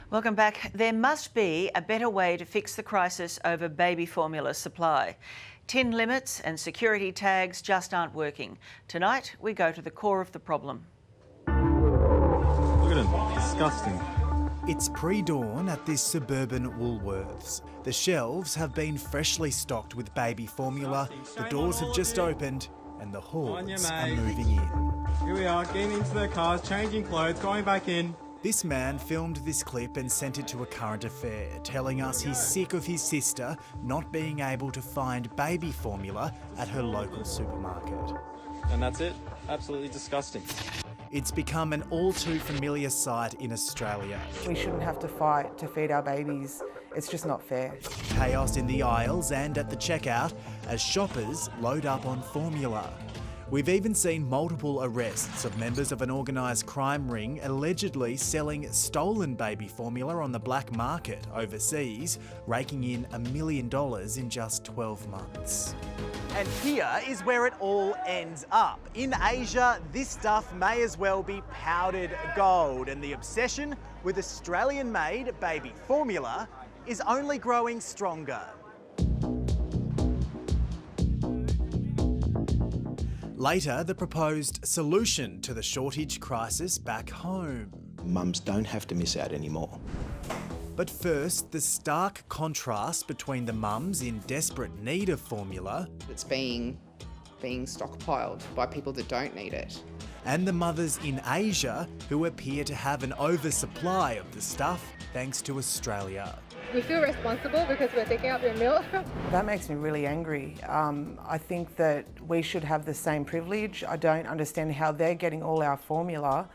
Welcome back. There must be a better way to fix the crisis over baby formula supply. Tin limits and security tags just aren't working. Tonight, we go to the core of the problem. Look at them, disgusting. It's pre-dawn at this suburban Woolworths. The shelves have been freshly stocked with baby formula, the doors have just opened and the hordes are moving in. Here we are, getting into their cars, changing clothes, going back in. This man filmed this clip and sent it to A Current Affair, telling us he's sick of his sister not being able to find baby formula at her local supermarket. And that's it. Absolutely disgusting. It's become an all too familiar sight in Australia. We shouldn't have to fight to feed our babies. It's just not fair. Chaos in the aisles and at the checkout as shoppers load up on formula. We've even seen multiple arrests of members of an organised crime ring allegedly selling stolen baby formula on the black market overseas, raking in $1 million in just 12 months. And here is where it all ends up. In Asia, this stuff may as well be powdered gold, and the obsession with Australian-made baby formula is only growing stronger. Later, the proposed solution to the shortage crisis back home. Mums don't have to miss out anymore. But first, the stark contrast between the mums in desperate need of formula It's being stockpiled by people that don't need it. and the mothers in Asia who appear to have an oversupply of the stuff thanks to Australia. We feel responsible because we're taking up their milk. That makes me really angry. I think that we should have the same privilege. I don't understand how they're getting all our formula.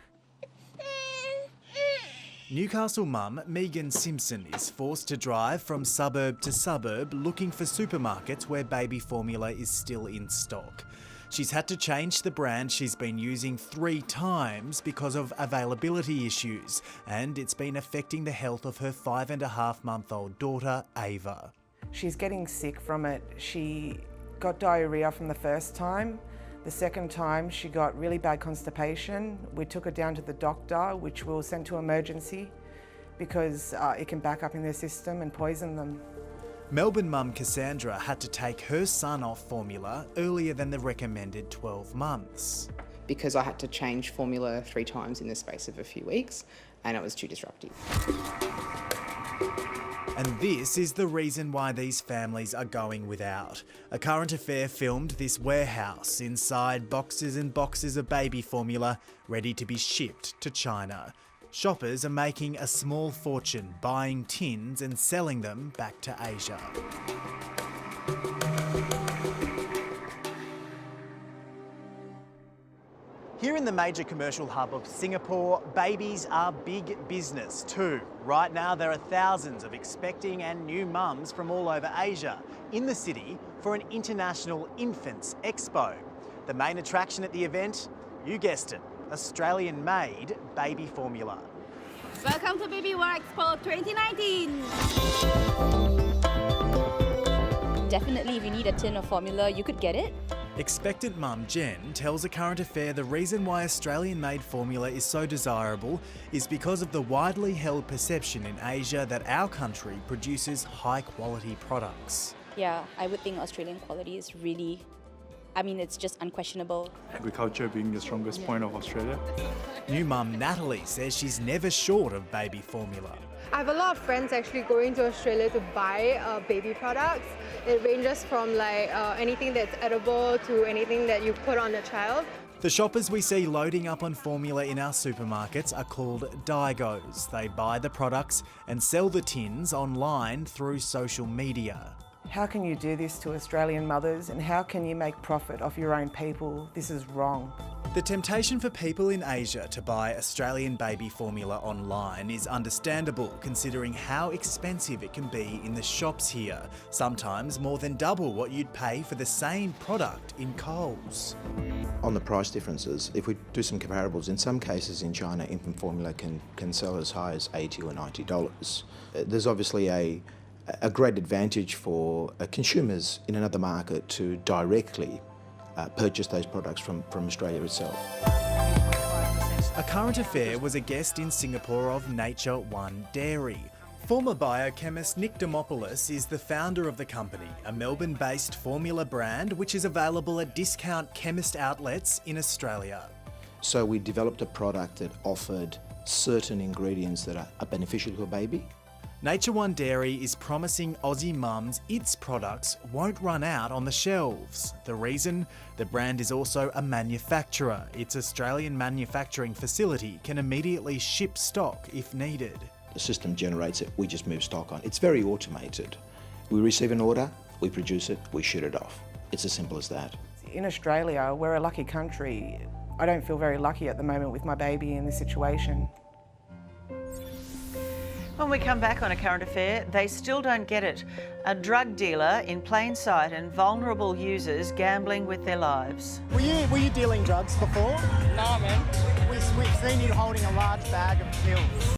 Newcastle mum Megan Simpson is forced to drive from suburb to suburb looking for supermarkets where baby formula is still in stock. She's had to change the brand she's been using 3 times because of availability issues, and it's been affecting the health of her 5.5-month-old daughter, Ava. She's getting sick from it. She got diarrhea from the first time. The second time she got really bad constipation. We took her down to the doctor, which we'll send to emergency because it can back up in their system and poison them. Melbourne mum Cassandra had to take her son off formula earlier than the recommended 12 months. Because I had to change formula 3 times in the space of a few weeks, and it was too disruptive. And this is the reason why these families are going without. A Current Affair filmed this warehouse inside boxes and boxes of baby formula ready to be shipped to China. Shoppers are making a small fortune buying tins and selling them back to Asia. Here in the major commercial hub of Singapore, babies are big business too. Right now, there are thousands of expecting and new mums from all over Asia in the city for an international infants expo. The main attraction at the event, you guessed it, Australian-made baby formula. Welcome to Baby War Expo 2019. Definitely, if you need a tin of formula, you could get it. Expectant mum Jen tells A Current Affair the reason why Australian-made formula is so desirable is because of the widely held perception in Asia that our country produces high-quality products. Yeah, I would think Australian quality is really, it's just unquestionable. Agriculture being the strongest point of Australia. New mum Natalie says she's never short of baby formula. I have a lot of friends actually going to Australia to buy baby products. It ranges from anything that's edible to anything that you put on a child. The shoppers we see loading up on formula in our supermarkets are called Daigous. They buy the products and sell the tins online through social media. How can you do this to Australian mothers, and how can you make profit off your own people? This is wrong. The temptation for people in Asia to buy Australian baby formula online is understandable, considering how expensive it can be in the shops here, sometimes more than double what you'd pay for the same product in Coles. On the price differences, if we do some comparables, in some cases in China, infant formula can sell as high as $80 or $90. There's obviously a great advantage for consumers in another market to directly purchase those products from Australia itself. A current affair was a guest in Singapore of Nature One Dairy. Former biochemist Nick Demopoulos is the founder of the company, a Melbourne-based formula brand which is available at discount chemist outlets in Australia. So we developed a product that offered certain ingredients that are beneficial to a baby. Nature One Dairy is promising Aussie mums its products won't run out on the shelves. The reason? The brand is also a manufacturer. Its Australian manufacturing facility can immediately ship stock if needed. The system generates it, we just move stock on. It's very automated. We receive an order, we produce it, we ship it off. It's as simple as that. In Australia, we're a lucky country. I don't feel very lucky at the moment with my baby in this situation. When we come back on A Current Affair, they still don't get it. A drug dealer in plain sight and vulnerable users gambling with their lives. Were you dealing drugs before? Nah, man. We've seen you holding a large bag of pills.